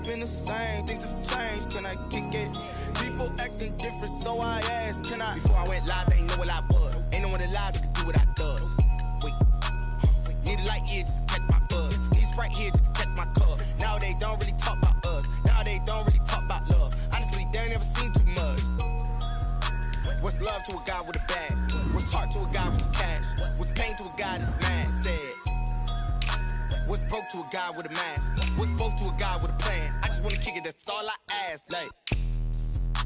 ain't been the same, things have changed, can I kick it? People acting different, so I asked, can I? Before I went live, they ain't know what I was. Ain't no one alive that could do what I does. Wait, need a light here just to catch my buzz. Need Sprite here just to catch my cup. Now they don't really talk about us. Now they don't really talk about love. Honestly, they ain't never seen too much. What's love to a guy with a bag? What's heart to a guy with some cash? What's pain to a guy that's mad? Said. What's broke to a guy with a mask? What's broke to a guy with a plan? I just wanna kick it, that's all I ask. Like,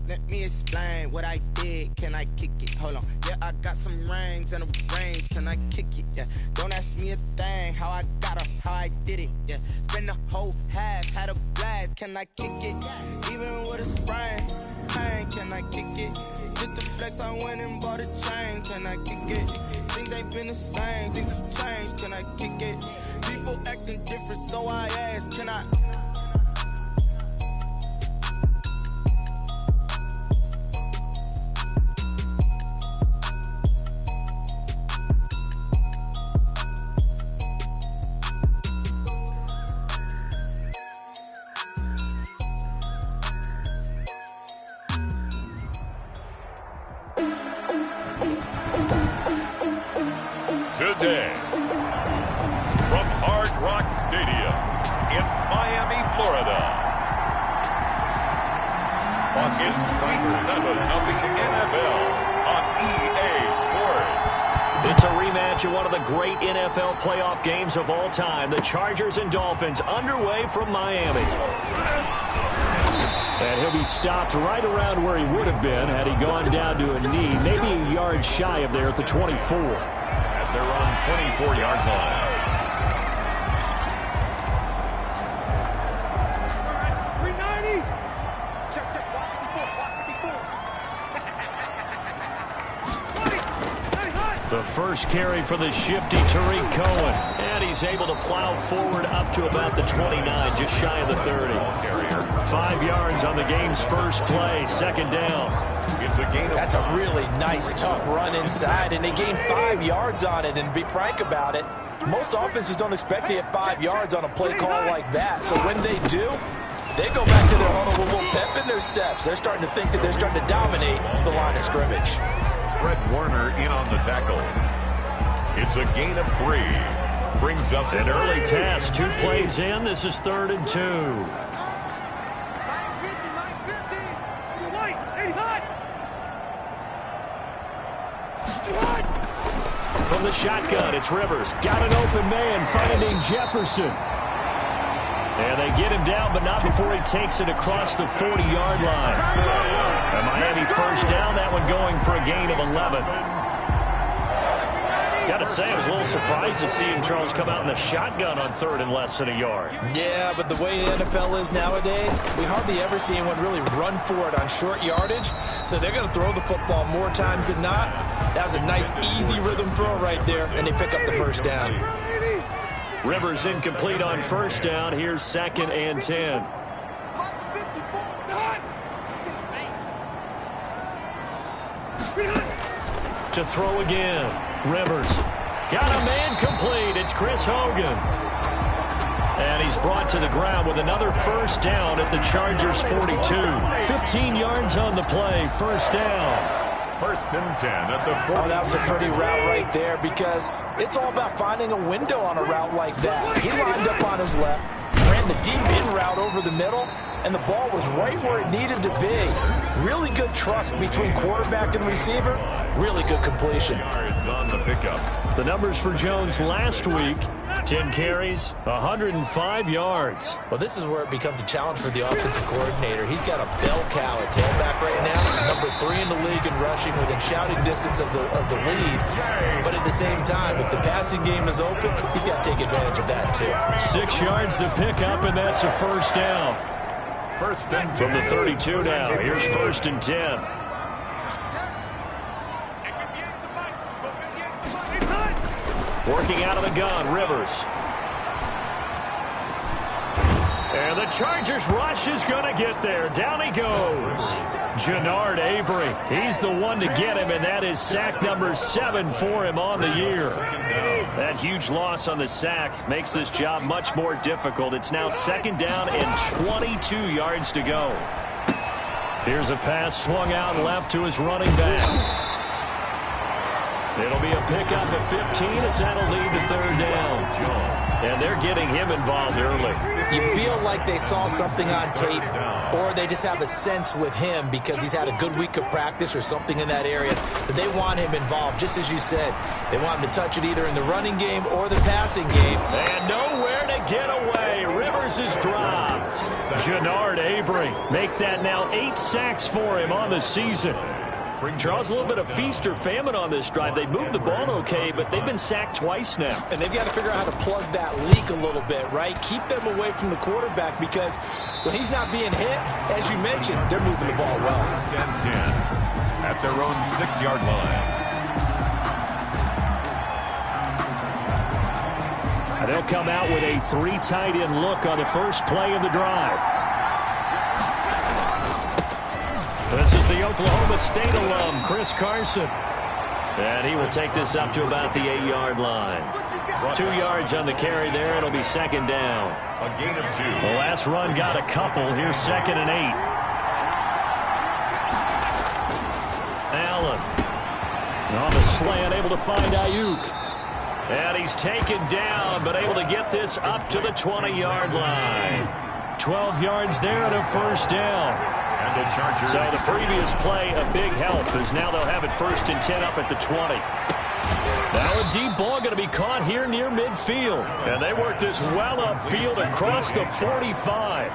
let me explain what I did. Can I kick it? Hold on. Yeah, I got some rings and a range. Can I kick it? Yeah. Don't ask me a thing. How I got her, how I did it. Yeah. Spend the whole half, had a blast. Can I kick it? Even with a sprain. Pain, can I kick it? Just the flex, I went and bought a chain. Can I kick it? Things ain't been the same. Things have changed. Can I kick it? People acting different, so I ask, can I? Today, from Hard Rock Stadium in Miami, Florida, it's Week 7 of the NFL on EA Sports. It's a rematch of one of the great NFL playoff games of all time. The Chargers and Dolphins underway from Miami. And he'll be stopped right around where he would have been had he gone down to a knee, maybe a yard shy of there at the 24. They're on 24-yard line. The first carry for the shifty Tariq Cohen. And he's able to plow forward up to about the 29, just shy of the 30. 5 yards on the game's first play, second down. That's a really nice, tough run inside, and they gained 5 yards on it. And to be frank about it, most offenses don't expect to get 5 yards on a play call like that. So when they do, they go back to their huddle with a little pep in their steps. They're starting to think that they're starting to dominate the line of scrimmage. Fred Warner in on the tackle. It's a gain of 3. Brings up an early task. 2 plays in. This is 3rd and 2. From the shotgun, it's Rivers. Got an open man, finding Jefferson. And they get him down, but not before he takes it across the 40-yard line. A Miami first down, that one going for a gain of 11. Got to say, I was a little surprised to see him, Charles, come out in the shotgun on 3rd and less than a yard. Yeah, but the way the NFL is nowadays, we hardly ever see anyone really run for it on short yardage. So they're going to throw the football more times than not. That was a nice, easy rhythm throw right there, and they pick up the first down. Rivers incomplete on first down. Here's 2nd and 10. To throw again. Rivers. Got a man complete. It's Chris Hogan. And he's brought to the ground with another first down at the Chargers' 42. 15 yards on the play. First down. 1st and 10 at the 40. Oh, that was a pretty route right there because it's all about finding a window on a route like that. He lined up on his left, ran the deep in route over the middle, and the ball was right where it needed to be. Really good trust between quarterback and receiver. Really good completion. Yards on the pickup. The numbers for Jones last week, 10 carries, 105 yards. Well, this is where it becomes a challenge for the offensive coordinator. He's got a bell cow at tailback right now, number 3 in the league in rushing within shouting distance of the lead. But at the same time, if the passing game is open, he's got to take advantage of that too. 6 yards to pick up, and that's a first down. 1st and 10. From the 32 now, here's 1st and 10. Working out of the gun, Rivers. And the Chargers rush is going to get there. Down he goes. Jannard Avery. He's the one to get him, and that is sack number 7 for him on the year. That huge loss on the sack makes this job much more difficult. It's now 2nd down and 22 yards to go. Here's a pass swung out left to his running back. It'll be a pickup at 15 as that'll lead to 3rd down. And they're getting him involved early. You feel like they saw something on tape, or they just have a sense with him because he's had a good week of practice or something in that area that they want him involved. Just as you said, they want him to touch it either in the running game or the passing game. And nowhere to get away. Rivers is dropped. Jannard Avery make that now 8 sacks for him on the season. Charles, a little bit of feast or famine on this drive. They moved the ball okay, but they've been sacked twice now. And they've got to figure out how to plug that leak a little bit, right? Keep them away from the quarterback because when he's not being hit, as you mentioned, they're moving the ball well. 10 at their own 6-yard line. And they'll come out with a 3 tight end look on the first play of the drive. This is the Oklahoma State alum, Chris Carson. And he will take this up to about the 8-yard line. 2 yards on the carry there. It'll be 2nd down. A gain of 2. The last run got a couple. Here's 2nd and 8. Allen. On the slant, able to find Ayuk. And he's taken down, but able to get this up to the 20-yard line. 12 yards there and a 1st down. So the previous play, a big help, as now they'll have it 1st and 10 up at the 20. Now a deep ball going to be caught here near midfield. And they work this well upfield across the 45.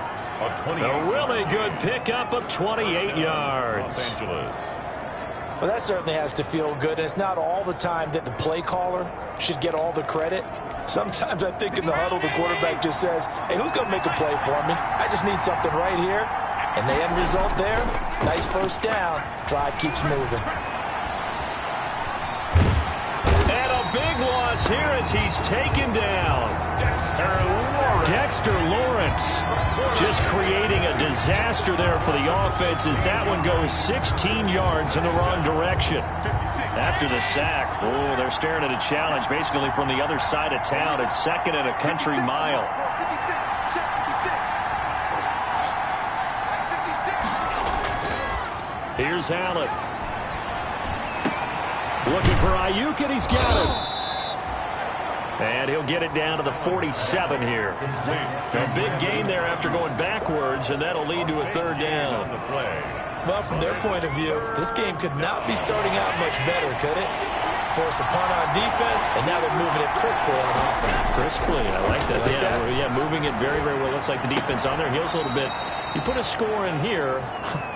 A really good pickup of 28 yards. Los Angeles. Well, that certainly has to feel good. And it's not all the time that the play caller should get all the credit. Sometimes I think in the huddle, the quarterback just says, hey, who's going to make a play for me? I just need something right here. And the end result there, nice 1st down. Drive keeps moving. And a big loss here as he's taken down. Dexter Lawrence just creating a disaster there for the offense as that one goes 16 yards in the wrong direction. After the sack, oh, they're staring at a challenge basically from the other side of town. It's 2nd and a country mile. Here's Allen. Looking for Ayuk, and he's got it. And he'll get it down to the 47 here. A big gain there after going backwards, and that'll lead to a 3rd down. Well, from their point of view, this game could not be starting out much better, could it? Force a punt on defense, and now they're moving it crisply on offense. Crisply, I like that. Yeah, moving it very, very well. Looks like the defense on there. Heels a little bit. You put a score in here,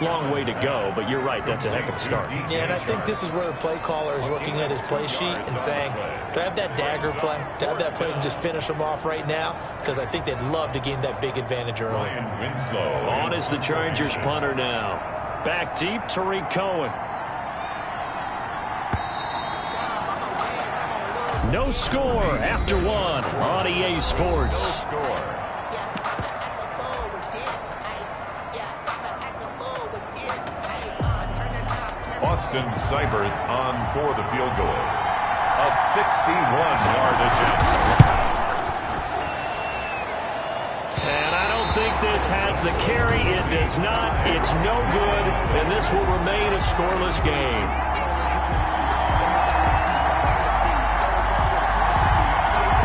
long way to go, but you're right, that's a heck of a start. Yeah, and I think this is where the play caller is looking at his play sheet and saying, do I have that dagger play? Do I have that play and just finish them off right now? Because I think they'd love to gain that big advantage early. On is the Chargers punter now. Back deep, Tariq Cohen. No score after 1 on EA Sports. Austin Seibert on for the field goal. A 61-yard attempt. And I don't think this has the carry. It does not. It's no good. And this will remain a scoreless game.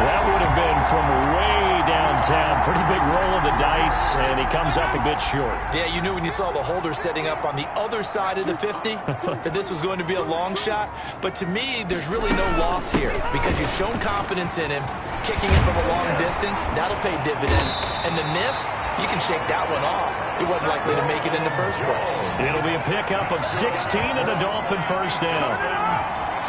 That would have been from way downtown. Pretty big roll of the dice, and he comes up a bit short. Yeah, you knew when you saw the holder setting up on the other side of the 50 that this was going to be a long shot. But to me, there's really no loss here because you've shown confidence in him. Kicking it from a long distance, that'll pay dividends. And the miss, you can shake that one off. He wasn't likely to make it in the first place. It'll be a pickup of 16 and a Dolphin 1st down.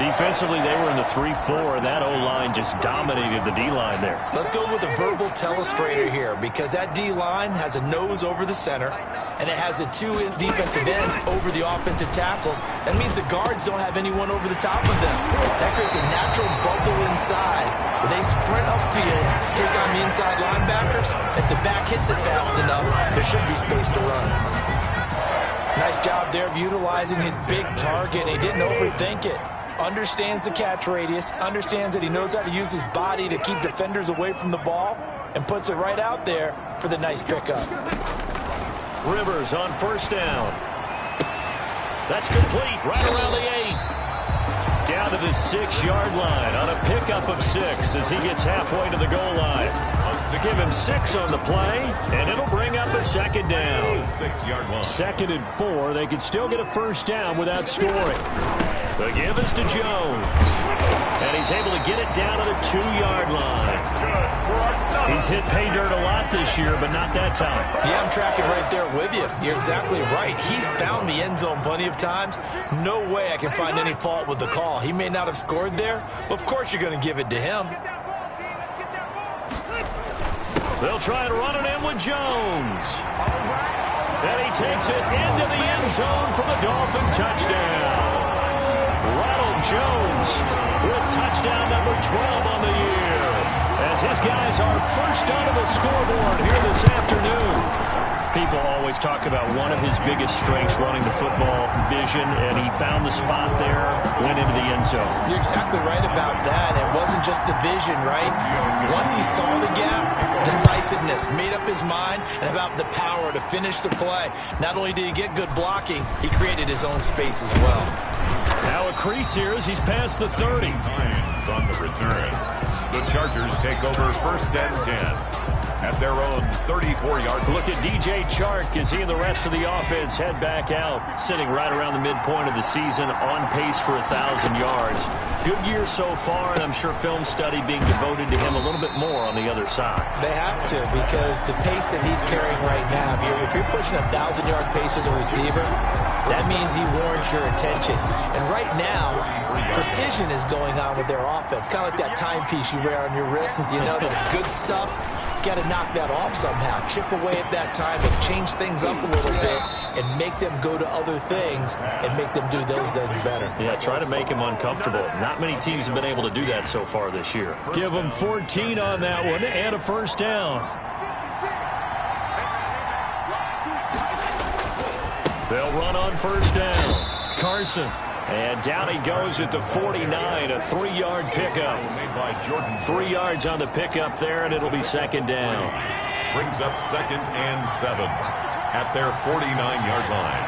Defensively, they were in the 3-4, and that O-line just dominated the D-line there. Let's go with a verbal telestrator here, because that D-line has a nose over the center, and it has the two defensive ends over the offensive tackles. That means the guards don't have anyone over the top of them. That creates a natural bubble inside where they sprint upfield, take on the inside linebackers. If the back hits it fast enough, there should be space to run. Nice job there of utilizing his big target. He didn't overthink it. Understands the catch radius, understands that he knows how to use his body to keep defenders away from the ball, and puts it right out there for the nice pickup. Rivers on first down. That's complete right around the 8. Down to the 6-yard line on a pickup of 6 as he gets halfway to the goal line. Give him 6 on the play, and it'll bring up a second down. 2nd and 4. They could still get a first down without scoring. The give is to Jones. And he's able to get it down to the 2-yard line. He's hit pay dirt a lot this year, but not that time. Yeah, I'm tracking right there with you. You're exactly right. He's found the end zone plenty of times. No way I can find any fault with the call. He may not have scored there, but of course you're going to give it to him. They'll try and run it in with Jones. And he takes it into the end zone for the Dolphin touchdown. Ronald Jones with touchdown number 12 on the year, as his guys are first onto the scoreboard here this afternoon. People always talk about one of his biggest strengths running the football, vision, and he found the spot there, went into the end zone. You're exactly right about that. It wasn't just the vision, right? Once he saw the gap, decisiveness, made up his mind, and about the power to finish the play. Not only did he get good blocking, he created his own space as well. Now a crease here as he's past the 30. Lions on the return. The Chargers take over 1st and 10 at their own 34-yard line. Look at DJ Chark as he and the rest of the offense head back out, sitting right around the midpoint of the season, on pace for 1,000 yards. Good year so far, and I'm sure film study being devoted to him a little bit more on the other side. They have to, because the pace that he's carrying right now, if you're pushing a 1,000-yard pace as a receiver, that means he warrants your attention. And right now, precision is going on with their offense. Kind of like that timepiece you wear on your wrist. You know, that good stuff. Got to knock that off somehow. Chip away at that time and change things up a little bit and make them go to other things and make them do those things better. Yeah, try to make him uncomfortable. Not many teams have been able to do that so far this year. Give him 14 on that one and a first down. They'll run on first down. Carson. And down he goes at the 49, a 3-yard pickup. 3 yards on the pickup there, and it'll be second down. Brings up 2nd and 7 at their 49-yard line.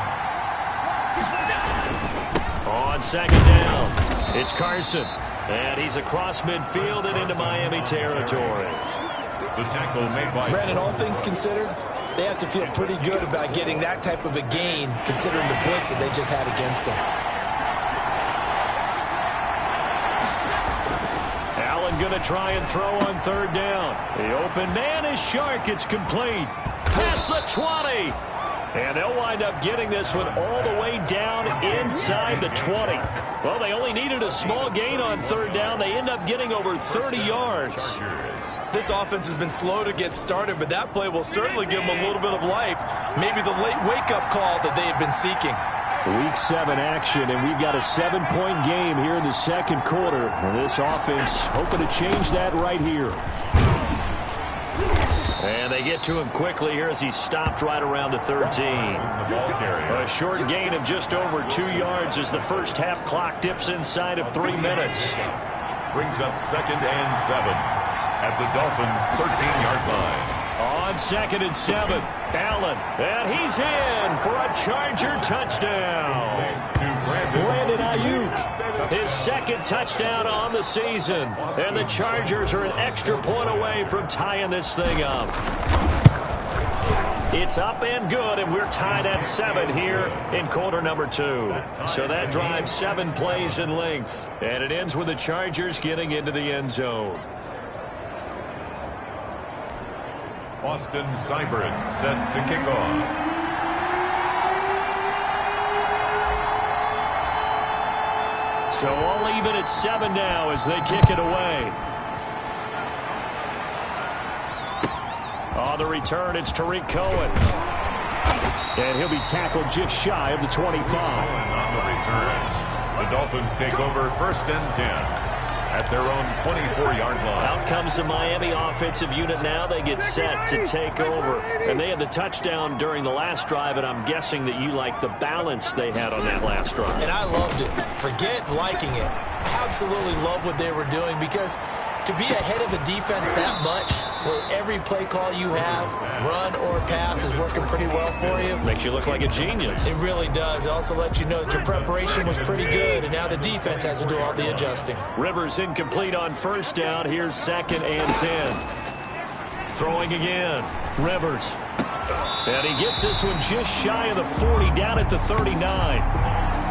On second down, it's Carson. And he's across midfield and into Miami territory. The tackle made by... Brandon, all things considered, they have to feel pretty good about getting that type of a gain, considering the blitz that they just had against them. Going to try and throw on 3rd down. The open man is Shark. It's complete. Past the 20. And they'll wind up getting this one all the way down inside the 20. Well, they only needed a small gain on 3rd down. They end up getting over 30 yards. This offense has been slow to get started, but that play will certainly give them a little bit of life. Maybe the late wake-up call that they had been seeking. Week 7 action, and we've got a 7-point game here in the second quarter. And this offense hoping to change that right here. And they get to him quickly here as he's stopped right around the 13. A short gain of just over 2 yards as the first half clock dips inside of 3 minutes. Brings up 2nd and 7 at the Dolphins' 13-yard line. On 2nd and 7, Allen, and he's in for a Charger touchdown. Brandon Ayuk, his 2nd touchdown on the season, and the Chargers are an extra point away from tying this thing up. It's up and good, and we're tied at 7 here in quarter number 2. So that drives 7 plays in length, and it ends with the Chargers getting into the end zone. Austin Seibert set to kick off. So all even at 7 now as they kick it away. On the return, it's Tariq Cohen. And he'll be tackled just shy of the 25. On the return, the Dolphins take over 1st and 10 at their own 24-yard line. Out comes the Miami offensive unit now. They get set to take over. And they had the touchdown during the last drive, and I'm guessing that you like the balance they had on that last drive. And I loved it. Forget liking it. Absolutely love what they were doing, because to be ahead of a defense that much, where every play call you have, run or pass, is working pretty well for you. Makes you look like a genius. It really does. It also lets you know that your preparation was pretty good, and now the defense has to do all the adjusting. Rivers incomplete on 1st down. Here's 2nd and 10. Throwing again. Rivers. And he gets this one just shy of the 40, down at the 39.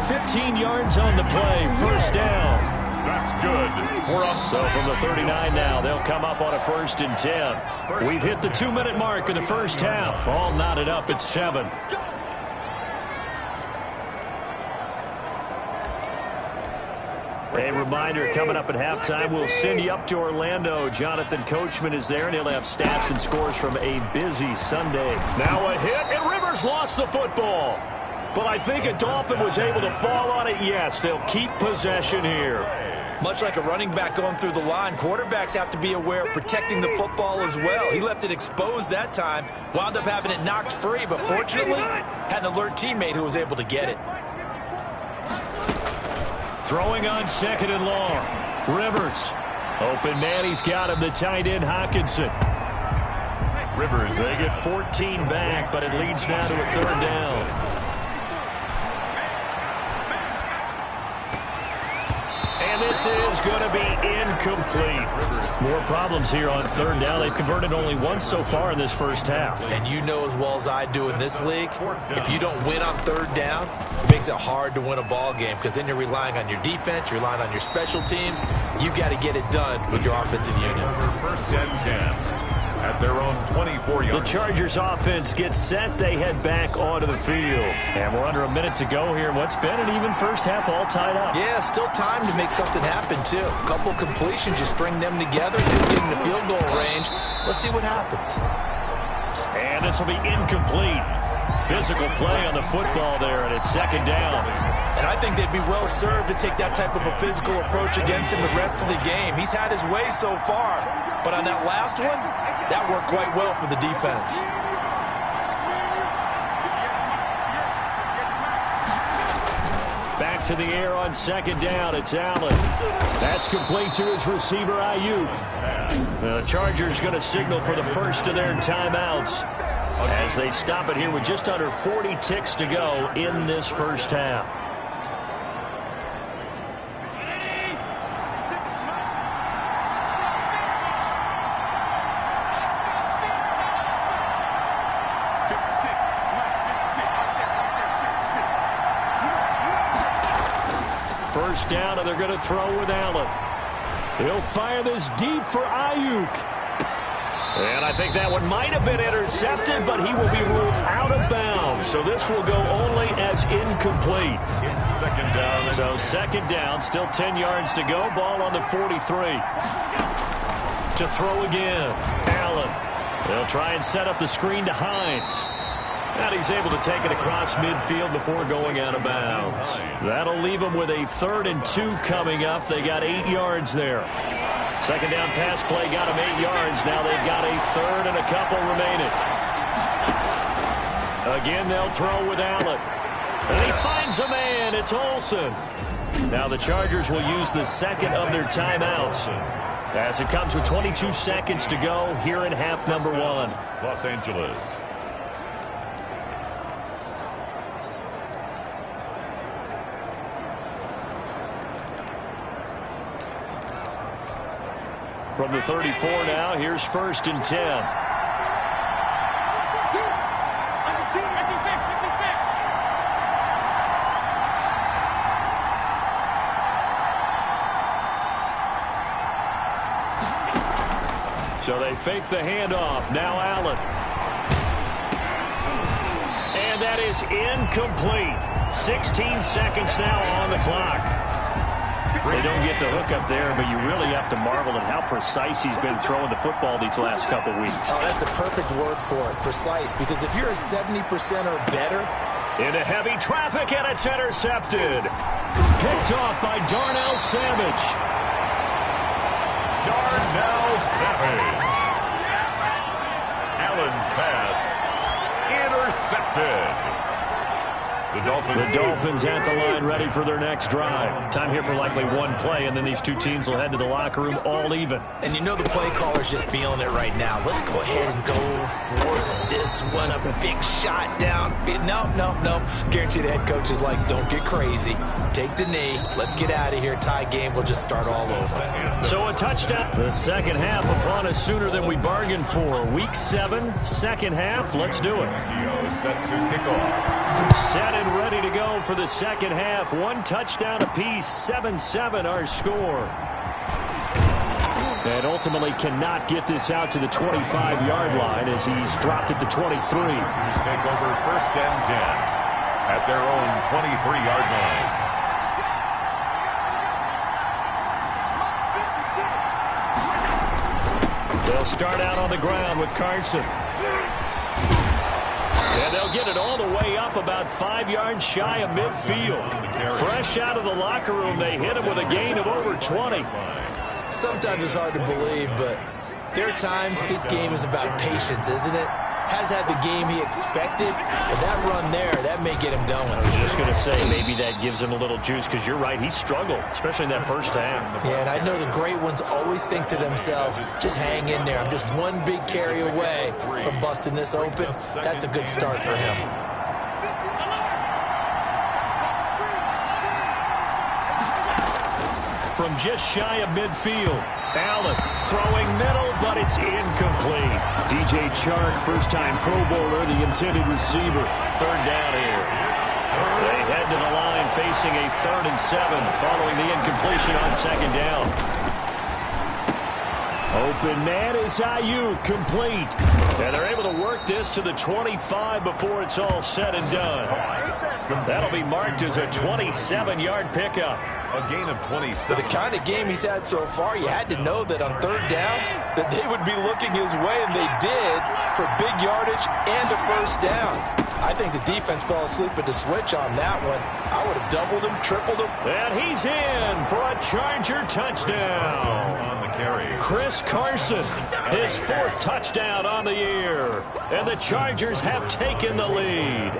15 yards on the play. 1st down. That's good. We're up. So from the 39 now, they'll come up on a 1st and 10. We've hit the 2-minute mark in the first half. All knotted up at 7. A reminder, coming up at halftime, we'll send you up to Orlando. Jonathan Coachman is there, and he'll have stats and scores from a busy Sunday. Now a hit, and Rivers lost the football. But I think a Dolphin was able to fall on it. Yes, they'll keep possession here. Much like a running back going through the line, quarterbacks have to be aware of protecting the football as well. He left it exposed that time, wound up having it knocked free, but fortunately had an alert teammate who was able to get it. Throwing on 2nd and long. Rivers. Open man, he's got him, the tight end Hockenson. Rivers. They get 14 back, but it leads now to a 3rd down. And this is going to be incomplete. More problems here on 3rd down. They've converted only once so far in this first half. And you know as well as I do in this league, if you don't win on 3rd down, it makes it hard to win a ball game, because then you're relying on your defense, you're relying on your special teams. You've got to get it done with your offensive unit. 1st and 10 at their own 24-yard. The Chargers offense gets set. They head back onto the field. And we're under a minute to go here in what's been an even first half, all tied up. Yeah, still time to make something happen, too. A couple completions, you string them together, could get in the field goal range. Let's see what happens. And this will be incomplete. Physical play on the football there, and it's 2nd down. And I think they'd be well served to take that type of a physical approach against him the rest of the game. He's had his way so far, but on that last one, that worked quite well for the defense. Back to the air on 2nd down. It's Allen. That's complete to his receiver, Ayuk. The Chargers going to signal for the first of their timeouts as they stop it here with just under 40 ticks to go in this first half. First down, and they're going to throw with Allen. He'll fire this deep for Ayuk. And I think that one might have been intercepted, but he will be ruled out of bounds. So this will go only as incomplete. It's 2nd down. So 2nd down, still 10 yards to go. Ball on the 43. To throw again, Allen. They'll try and set up the screen to Hines. And he's able to take it across midfield before going out of bounds. That'll leave them with a 3rd and 2 coming up. They got 8 yards there. 2nd down pass play got them 8 yards. Now they've got a 3rd and a couple remaining. Again, they'll throw with Allen. And he finds a man. It's Olsen. Now the Chargers will use the 2nd of their timeouts as it comes with 22 seconds to go here in half number 1. Los Angeles. From the 34 now, here's 1st and 10. So they fake the handoff. Now Allen. And that is incomplete. 16 seconds now on the clock. They don't get the hook up there, but you really have to marvel at how precise he's been throwing the football these last couple weeks. Oh, that's a perfect word for it, precise, because if you're at 70% or better. Into heavy traffic, and it's intercepted. Picked off by Darnell Savage. Darnell Savage. Allen's pass intercepted. The Dolphins at the line, ready for their next drive. Time here for likely one play, and then these two teams will head to the locker room all even. And you know the play caller's just feeling it right now. Let's go ahead and go for this one. A big shot down. No. Guarantee the head coach is like, don't get crazy. Take the knee. Let's get out of here. Tie game. We'll just start all over. So a touchdown. The second half upon us sooner than we bargained for. Week 7, second half. Let's do it. Set to kick off. Set and ready to go for the second half. One touchdown apiece, 7-7 our score. And ultimately cannot get this out to the 25-yard line as he's dropped at the 23. Take over first and 10 at their own 23-yard line. They'll start out on the ground with Carson. And they'll get it all the way up about 5 yards shy of midfield. Fresh out of the locker room, they hit him with a gain of over 20. Sometimes it's hard to believe, but there are times this game is about patience, isn't it? Has had the game he expected, but that run there, that may get him going. I was just going to say, maybe that gives him a little juice, because you're right, he struggled, especially in that first half. Yeah, and I know the great ones always think to themselves, just hang in there. I'm just one big carry away from busting this open. That's a good start for him. From just shy of midfield, Allen throwing middle, but it's incomplete. DJ Chark, first-time Pro Bowler, the intended receiver. Third down here. They head to the line facing a 3rd and 7 following the incompletion on second down. Open man is Ayuk, complete. And they're able to work this to the 25 before it's all said and done. That'll be marked as a 27-yard pickup. A gain of 27. For the kind of game he's had so far, you had to know that on third down that they would be looking his way, and they did, for big yardage and a first down. I think the defense fell asleep at the switch on that one. I would have doubled him, tripled him. And he's in for a Charger touchdown. On the carry. Chris Carson, his 4th touchdown on the year. And the Chargers have taken the lead.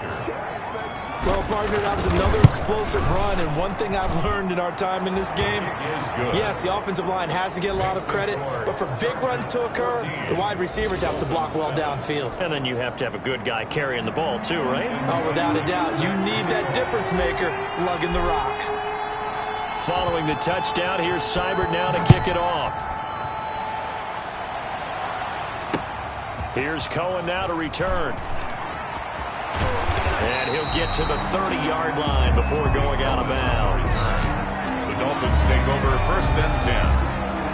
Well, partner, that was another explosive run, and one thing I've learned in our time in this game, yes, the offensive line has to get a lot of credit, but for big runs to occur, the wide receivers have to block well downfield. And then you have to have a good guy carrying the ball too, right? Oh, without a doubt. You need that difference maker lugging the rock. Following the touchdown, here's Seibert now to kick it off. Here's Cohen now to return. And he'll get to the 30-yard line before going out of bounds. The Dolphins take over first and 10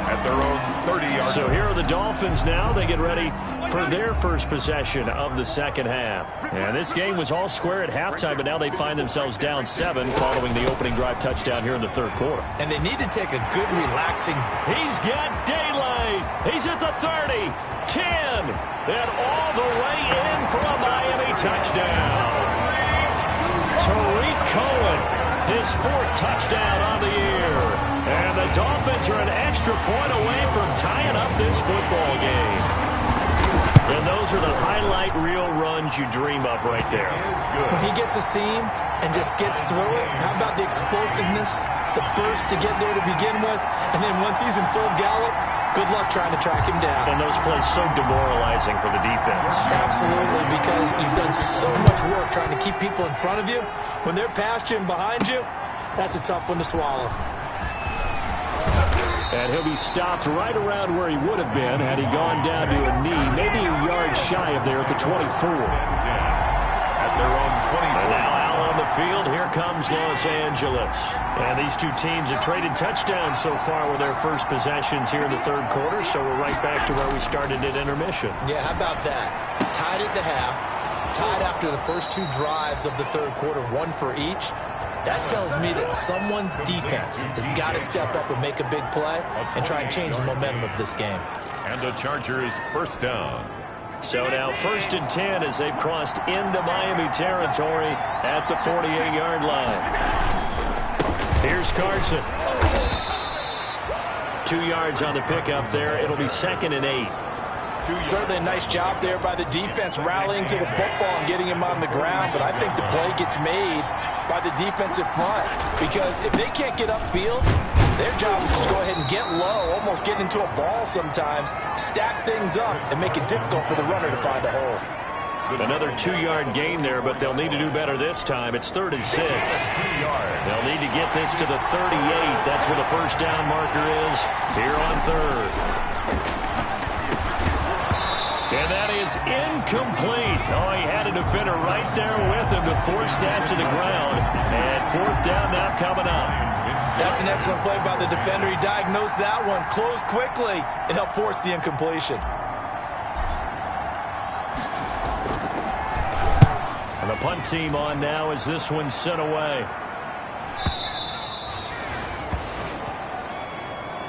at their own 30-yard line. So here are the Dolphins now. They get ready for their first possession of the second half. And this game was all square at halftime, but now they find themselves down 7 following the opening drive touchdown here in the third quarter. And they need to take a good relaxing. He's got daylight. He's at the 30, 10, and all the way in for a Miami touchdown. Tariq Cohen, his 4th touchdown on the year. And the Dolphins are an extra point away from tying up this football game. And those are the highlight reel runs you dream of right there. When he gets a seam and just gets through it, how about the explosiveness, the burst to get there to begin with, and then once he's in full gallop, good luck trying to track him down. And those plays so demoralizing for the defense. Absolutely, because you've done so much work trying to keep people in front of you. When they're past you and behind you, that's a tough one to swallow. And he'll be stopped right around where he would have been had he gone down to a knee, maybe a yard shy of there at the 24. At their own 24. And now out on the field, here comes Los Angeles. And these two teams have traded touchdowns so far with their first possessions here in the third quarter, so we're right back to where we started at intermission. Yeah, how about that? Tied at the half, tied after the first 2 drives of the third quarter, 1 for each. That tells me that someone's defense has got to step up and make a big play and try and change the momentum of this game. And the Chargers first down. So now 1st and 10 as they've crossed into Miami territory at the 48-yard line. Here's Carson. 2 yards on the pickup there. It'll be 2nd and 8. Certainly a nice job there by the defense rallying to the football and getting him on the ground, but I think the play gets made by the defensive front because if they can't get upfield, their job is to go ahead and get low, almost get into a ball sometimes, stack things up, and make it difficult for the runner to find a hole. Another 2-yard gain there, but they'll need to do better this time. It's 3rd and 6. They'll need to get this to the 38. That's where the first down marker is here on 3rd. And that is incomplete. Oh, he had a defender right there with him to force that to the ground. And 4th down now coming up. That's an excellent play by the defender. He diagnosed that one, closed quickly, and helped force the incompletion. And the punt team on now as this one's sent away.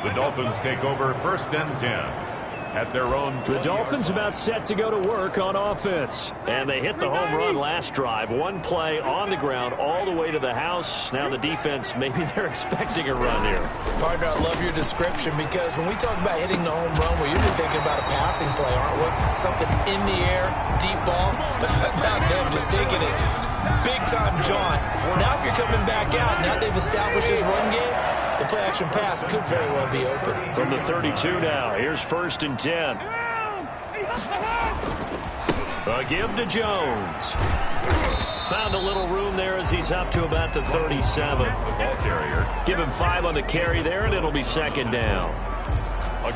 The Dolphins take over 1st and 10. At their own. The Dolphins about set to go to work on offense. And they hit the home run last drive. One play on the ground all the way to the house. Now the defense, maybe they're expecting a run here. Partner, I love your description because when we talk about hitting the home run, we're usually thinking about a passing play, aren't we? Something in the air, deep ball, but not them just taking it. Big-time jaunt. Now if you're coming back out, now they've established this run game, the play-action pass could very well be open. From the 32 now, here's 1st and 10. A give to Jones. Found a little room there as he's up to about the 37. The ball carrier. Give him 5 on the carry there, and it'll be 2nd down.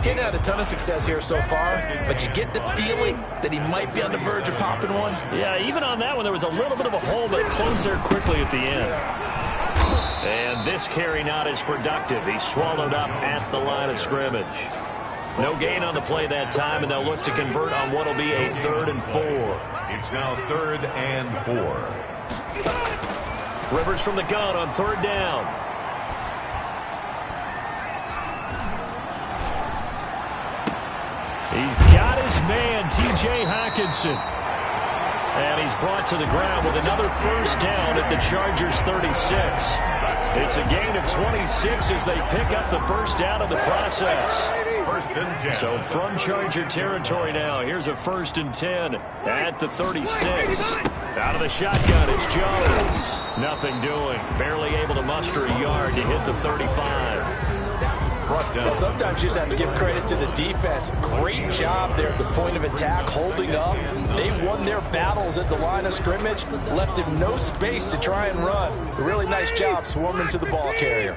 Getting had a ton of success here so far, but you get the feeling that he might be on the verge of popping one. Yeah, even on that one, there was a little bit of a hole, but closed there quickly at the end. And this carry not as productive. He's swallowed up at the line of scrimmage. No gain on the play that time, and they'll look to convert on what will be a 3rd and 4. It's now 3rd and 4. Rivers from the gun on 3rd down. He's got his man, T.J. Hawkinson. And he's brought to the ground with another first down at the Chargers' 36. It's a gain of 26 as they pick up the first down of the process. 1st and 10. So from Charger territory now, here's a 1st and 10 at the 36. Out of the shotgun, it's Jones. Nothing doing. Barely able to muster a yard to hit the 35. Well, sometimes you just have to give credit to the defense. Great job there at the point of attack, holding up. They won their battles at the line of scrimmage, left him no space to try and run. A really nice job swarming to the ball carrier.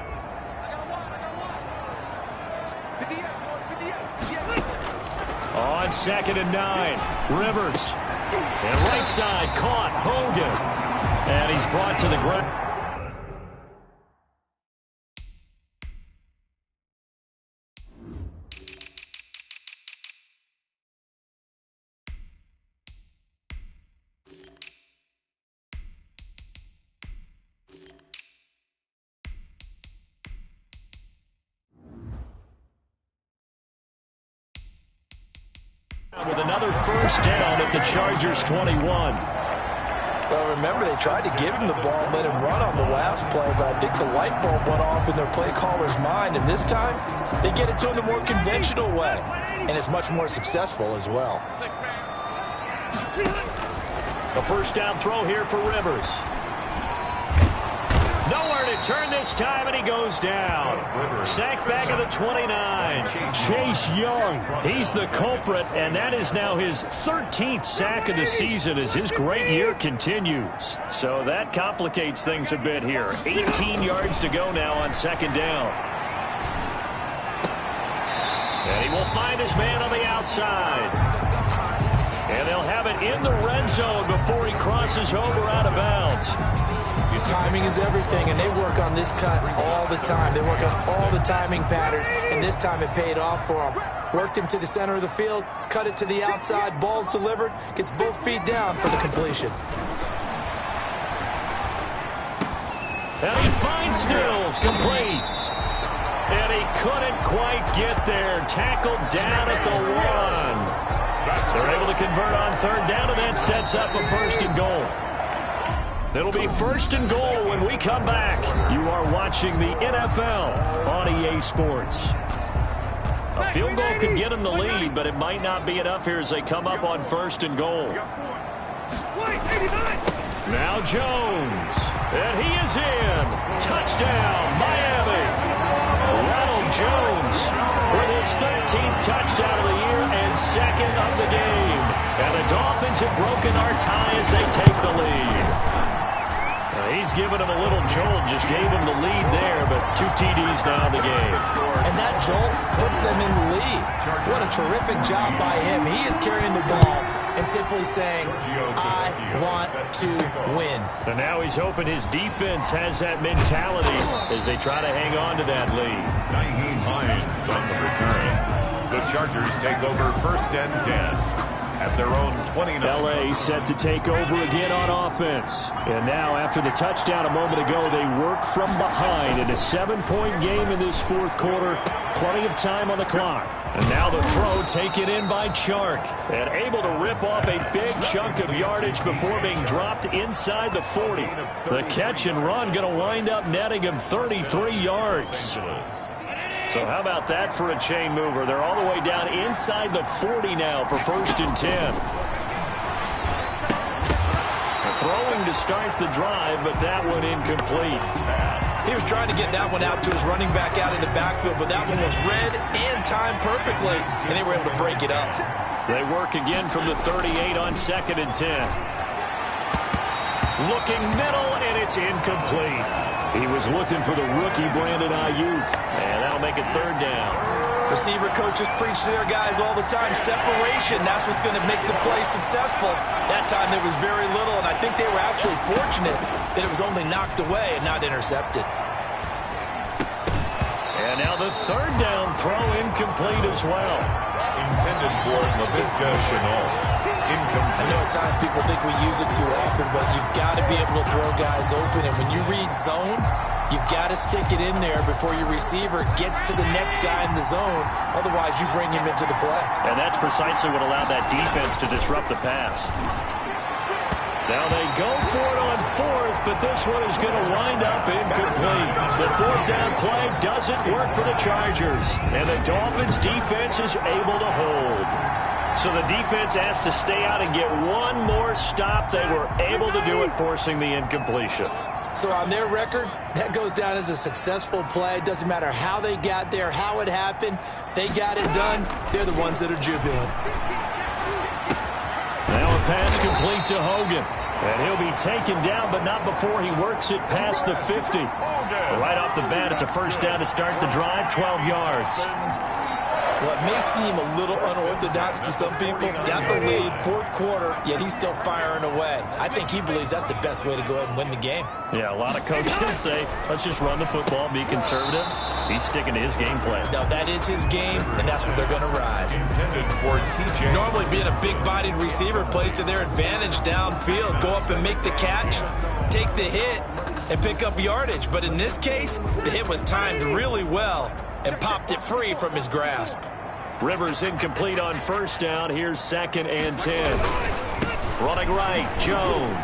On 2nd and 9, Rivers. And right side caught Hogan. And he's brought to the ground. With another first down at the Chargers' 21. Well, remember, they tried to give him the ball and let him run on the last play, but I think the light bulb went off in their play caller's mind, and this time they get it to him the more conventional way, and it's much more successful as well. A first down throw here for Rivers. Nowhere to turn this time, and he goes down. Sacked back at the 29. Chase Young, he's the culprit, and that is now his 13th sack of the season as his great year continues. So that complicates things a bit here. 18 yards to go now on 2nd down. And he will find his man on the outside. And they'll have it in the red zone before he crosses over out of bounds. Timing is everything, and they work on this cut all the time. They work on all the timing patterns, and this time it paid off for them. Worked him to the center of the field, cut it to the outside, ball's delivered, gets both feet down for the completion. And he finds Stills, complete. And he couldn't quite get there. Tackled down at the 1. They're able to convert on third down, and that sets up a 1st and goal. It'll be 1st and goal when we come back. You are watching the NFL on EA Sports. A field goal could get them the lead, but it might not be enough here as they come up on 1st and goal. Now Jones, and he is in. Touchdown, Miami. Ronald Jones with his 13th touchdown of the year and 2nd of the game. And the Dolphins have broken our tie as they take the lead. He's given him a little jolt, just gave him the lead there, but 2 TDs now in the game. And that jolt puts them in the lead. What a terrific job by him. He is carrying the ball and simply saying, I want to win. And now he's hoping his defense has that mentality as they try to hang on to that lead. Nyheim Hines on the return. The Chargers take over 1st and 10. At their own 29. L.A. set to take over again on offense. And now, after the touchdown a moment ago, they work from behind in a 7-point game in this 4th quarter. Plenty of time on the clock. And now the throw taken in by Chark. And able to rip off a big chunk of yardage before being dropped inside the 40. The catch and run going to wind up netting him 33 yards. So how about that for a chain mover? They're all the way down inside the 40 now for 1st and 10. Throwing to start the drive, but that one incomplete. He was trying to get that one out to his running back out of the backfield, but that one was read and timed perfectly, and they were able to break it up. They work again from the 38 on 2nd and 10. Looking middle, and it's incomplete. He was looking for the rookie Brandon Ayuk, and that'll make it 3rd down. Receiver coaches preach to their guys all the time. Separation, that's what's going to make the play successful. That time there was very little, and I think they were actually fortunate that it was only knocked away and not intercepted. And now the 3rd down throw incomplete as well. Intended for LaVisca Chenault. I know at times people think we use it too often, but you've got to be able to throw guys open. And when you read zone, you've got to stick it in there before your receiver gets to the next guy in the zone. Otherwise, you bring him into the play. And that's precisely what allowed that defense to disrupt the pass. Now they go for it on 4th, but this one is going to wind up incomplete. The 4th down play doesn't work for the Chargers, and the Dolphins' defense is able to hold. So the defense has to stay out and get one more stop. They were able to do it, forcing the incompletion. So on their record, that goes down as a successful play. It doesn't matter how they got there, how it happened. They got it done. They're the ones that are jubilant. Now a pass complete to Hogan. And he'll be taken down, but not before he works it past the 50. Right off the bat, it's a 1st down to start the drive, 12 yards. Well, it may seem a little unorthodox to some people. Got the lead, 4th quarter, yet he's still firing away. I think he believes that's the best way to go ahead and win the game. Yeah, a lot of coaches say, let's just run the football, be conservative. He's sticking to his game plan. Now, that is his game, and that's what they're going to ride. Intended for TJ. Normally, being a big-bodied receiver plays to their advantage downfield. Go up and make the catch, take the hit, and pick up yardage. But in this case, the hit was timed really well and popped it free from his grasp. Rivers incomplete on 1st down. Here's 2nd and 10. Running right, Jones.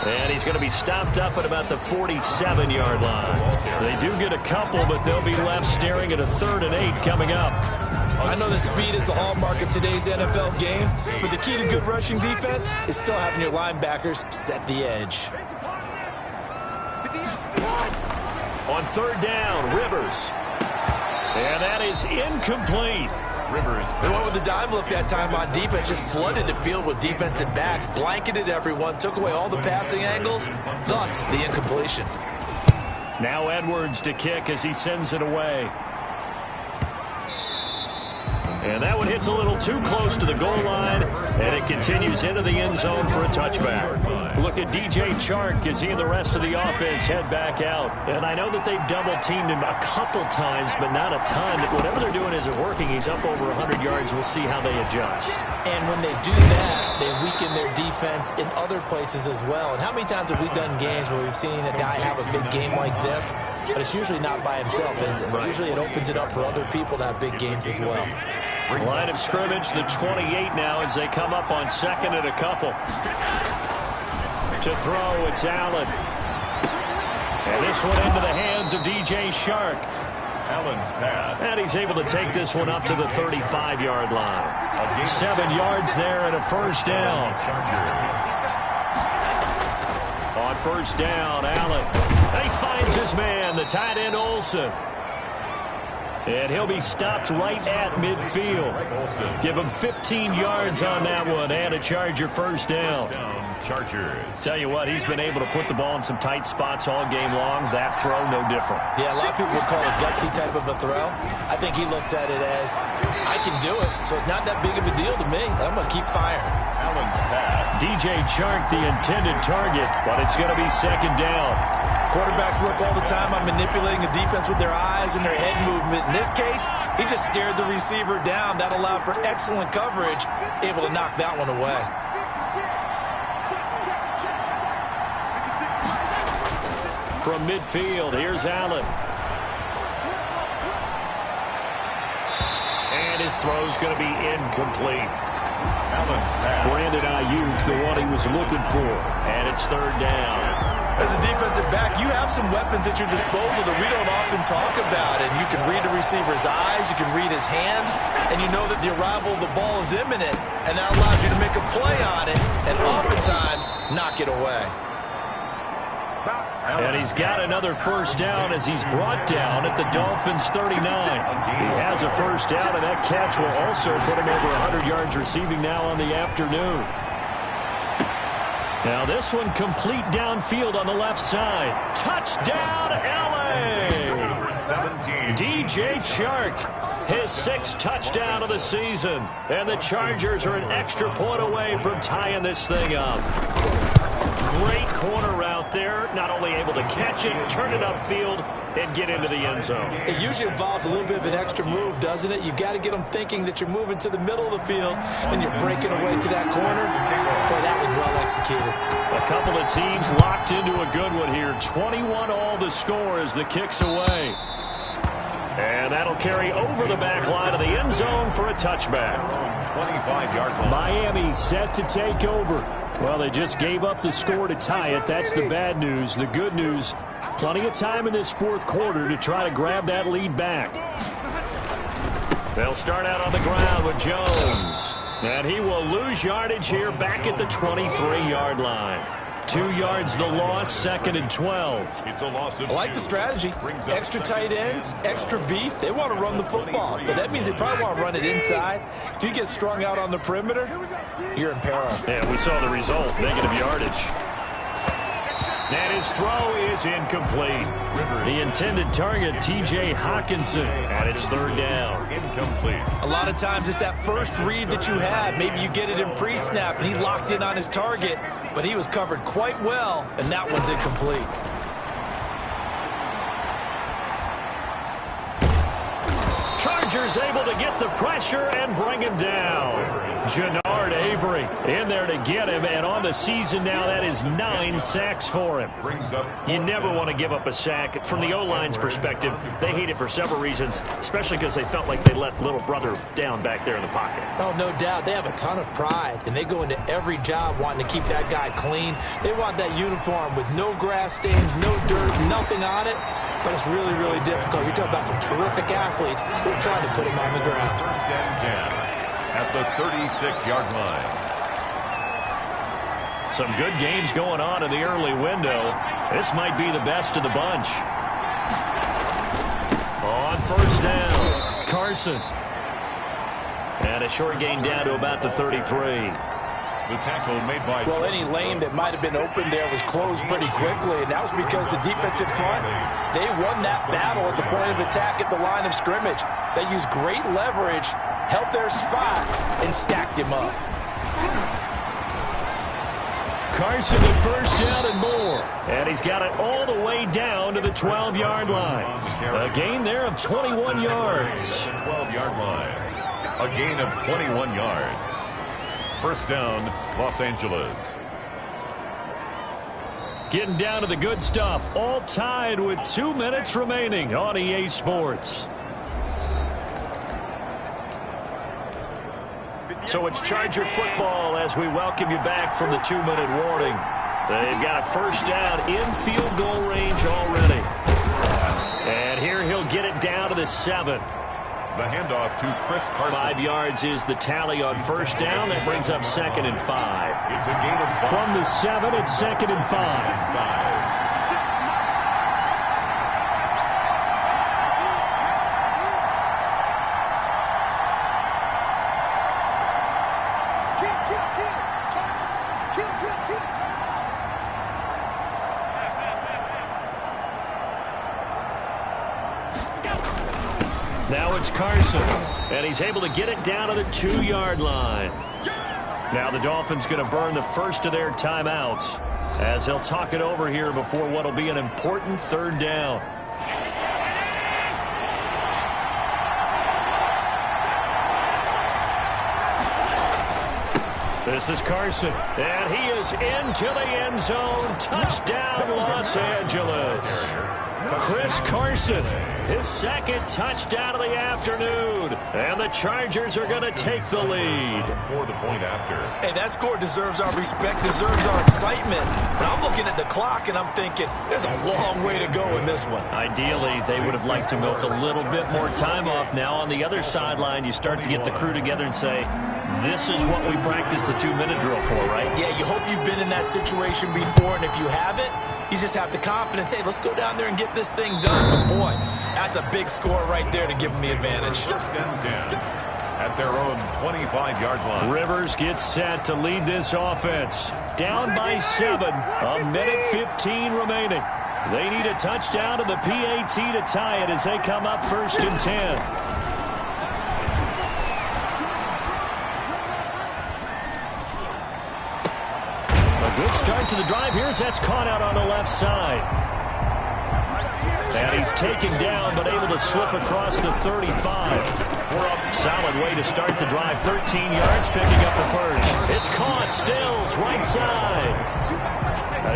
And he's going to be stopped up at about the 47-yard line. They do get a couple, but they'll be left staring at a 3rd and 8 coming up. I know that speed is the hallmark of today's NFL game, but the key to good rushing defense is still having your linebackers set the edge. On 3rd down, Rivers. And that is incomplete. Rivers. They went with the dime look that time on defense, just flooded the field with defensive backs, blanketed everyone, took away all the passing angles, thus the incompletion. Now Edwards to kick as he sends it away. And that one hits a little too close to the goal line, and it continues into the end zone for a touchback. Look at DJ Chark as he and the rest of the offense head back out. And I know that they've double-teamed him a couple times, but not a ton. Whatever they're doing isn't working. He's up over 100 yards. We'll see how they adjust. And when they do that, they weaken their defense in other places as well. And how many times have we done games where we've seen a guy have a big game like this, but it's usually not by himself, is it? Right. Usually it opens it up for other people to have big games as well. Line of scrimmage, the 28 now as they come up on second and a couple. To throw, it's Allen. And this one into the hands of DJ Shark. Allen's pass. And he's able to take this one up to the 35-yard line. 7 yards there and a first down. On first down, Allen. He finds his man, the tight end Olsen. And he'll be stopped right at midfield. Give him 15 yards on that one and a Charger first down. Chargers. Tell you what, he's been able to put the ball in some tight spots all game long. That throw, no different. Yeah, a lot of people would call it gutsy type of a throw. I think he looks at it as, I can do it, so it's not that big of a deal to me. I'm going to keep firing. Allen's pass. DJ Chark, the intended target, but it's going to be second down. Quarterbacks work all the time on manipulating the defense with their eyes and their head movement. In this case, he just stared the receiver down. That allowed for excellent coverage, able to knock that one away. From midfield, here's Allen. And his throw's going to be incomplete. Allen's pass. Brandon Ayuk, the one he was looking for. And it's third down. As a defensive back, you have some weapons at your disposal that we don't often talk about. And you can read the receiver's eyes, you can read his hands, and you know that the arrival of the ball is imminent. And that allows you to make a play on it and oftentimes knock it away. And he's got another first down as he's brought down at the Dolphins' 39. He has a first down, and that catch will also put him over 100 yards receiving now on the afternoon. Now this one complete downfield on the left side. Touchdown, LA! Number 17. DJ Chark, his 6th touchdown of the season. And the Chargers are an extra point away from tying this thing up. Great corner route there. Not only able to catch it, turn it upfield, and get into the end zone. It usually involves a little bit of an extra move, doesn't it? You've got to get them thinking that you're moving to the middle of the field and you're breaking away to that corner. Boy, that was well executed. A couple of teams locked into a good one here. 21-all the score as the kick's away. And that'll carry over the back line of the end zone for a touchback. 25-yard line. Miami set to take over. Well, they just gave up the score to tie it. That's the bad news. The good news, plenty of time in this fourth quarter to try to grab that lead back. They'll start out on the ground with Jones. And he will lose yardage here back at the 23-yard line. 2 yards the loss, 2nd and 12. It's a loss of I like the strategy. Extra tight ends, extra beef. They want to run the football, but that means they probably want to run it inside. If you get strung out on the perimeter, you're in peril. Yeah, we saw the result, negative yardage. And his throw is incomplete. The intended target, T.J. Hawkinson, and it's third down. Incomplete. A lot of times it's that first read that you have. Maybe you get it in pre-snap, and he locked in on his target, but he was covered quite well, and that one's incomplete. Chargers able to get the pressure and bring him down. Jannard Avery in there to get him, and on the season now, that is 9 sacks for him. You never want to give up a sack. From the O-line's perspective, they hate it for several reasons, especially because they felt like they let little brother down back there in the pocket. Oh, no doubt. They have a ton of pride, and they go into every job wanting to keep that guy clean. They want that uniform with no grass stains, no dirt, nothing on it. But it's really, really difficult. You're talking about some terrific athletes who are trying to put him on the ground. First and 10 at the 36-yard line. Some good games going on in the early window. This might be the best of the bunch. On first down, Carson. And a short gain down to about the 33. The tackle made by... Well, any lane that might have been open there was closed pretty quickly, and that was because the defensive front, they won that battle at the point of attack at the line of scrimmage. They used great leverage, held their spot, and stacked him up. Carson at first down and more. And he's got it all the way down to the 12-yard line. A gain there of 21 yards. 12-yard line. A gain of 21 yards. First down, Los Angeles. Getting down to the good stuff. All tied with 2 minutes remaining on EA Sports. So it's Charger football as we welcome you back from the 2-minute warning. They've got a first down in field goal range already. And here he'll get it down to the 7. The handoff to Chris Carson. 5 yards is the tally on first down. That brings up 2nd and 5. It's a gain of 5. From the 7, it's 2nd and 5. Now it's Carson, and he's able to get it down to the 2-yard line. Now the Dolphins going to burn the first of their timeouts as they'll talk it over here before what will be an important 3rd down. This is Carson, and he is into the end zone. Touchdown, Los Angeles. Chris Carson, his 2nd touchdown of the afternoon. And the Chargers are going to take the lead. For the point after. Hey, that score deserves our respect, deserves our excitement. But I'm looking at the clock, and I'm thinking, there's a long way to go in this one. Ideally, they would have liked to milk a little bit more time off. Now, on the other sideline, you start to get the crew together and say, this is what we practiced the 2-minute drill for, right? Yeah, you hope you've been in that situation before, and if you haven't, you just have the confidence, hey, let's go down there and get this thing done. But, boy, that's a big score right there to give them the advantage. First and 10 at their own 25-yard line. Rivers gets set to lead this offense. Down by 7, a minute 15 remaining. They need a touchdown to the PAT to tie it as they come up 1st and 10. Good start to the drive. Here's that's caught out on the left side. And he's taken down but able to slip across the 35. Solid way to start the drive. 13 yards picking up the first. It's caught. Stills right side.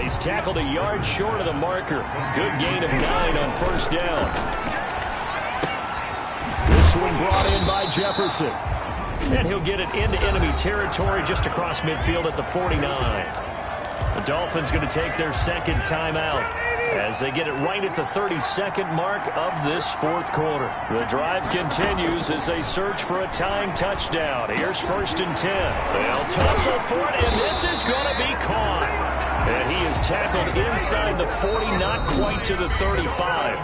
He's tackled a yard short of the marker. Good gain of 9 on first down. This one brought in by Jefferson. And he'll get it into enemy territory just across midfield at the 49. The Dolphins going to take their 2nd timeout as they get it right at the 32nd mark of this 4th quarter. The drive continues as they search for a tying touchdown. Here's 1st and 10. They'll tussle for it, and this is going to be caught. And he is tackled inside the 40, not quite to the 35.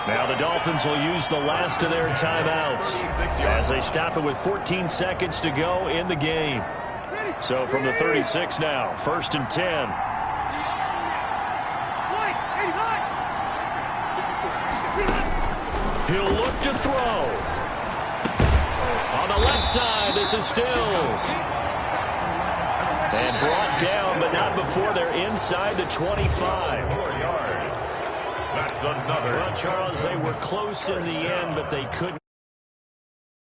Now the Dolphins will use the last of their timeouts as they stop it with 14 seconds to go in the game. So from the 36 now, 1st and 10. He'll look to throw. On the left side, this is Stills. And brought down, but not before they're inside the 25. 4 yards. That's another. Well, Charles, they were close in the end, but they couldn't.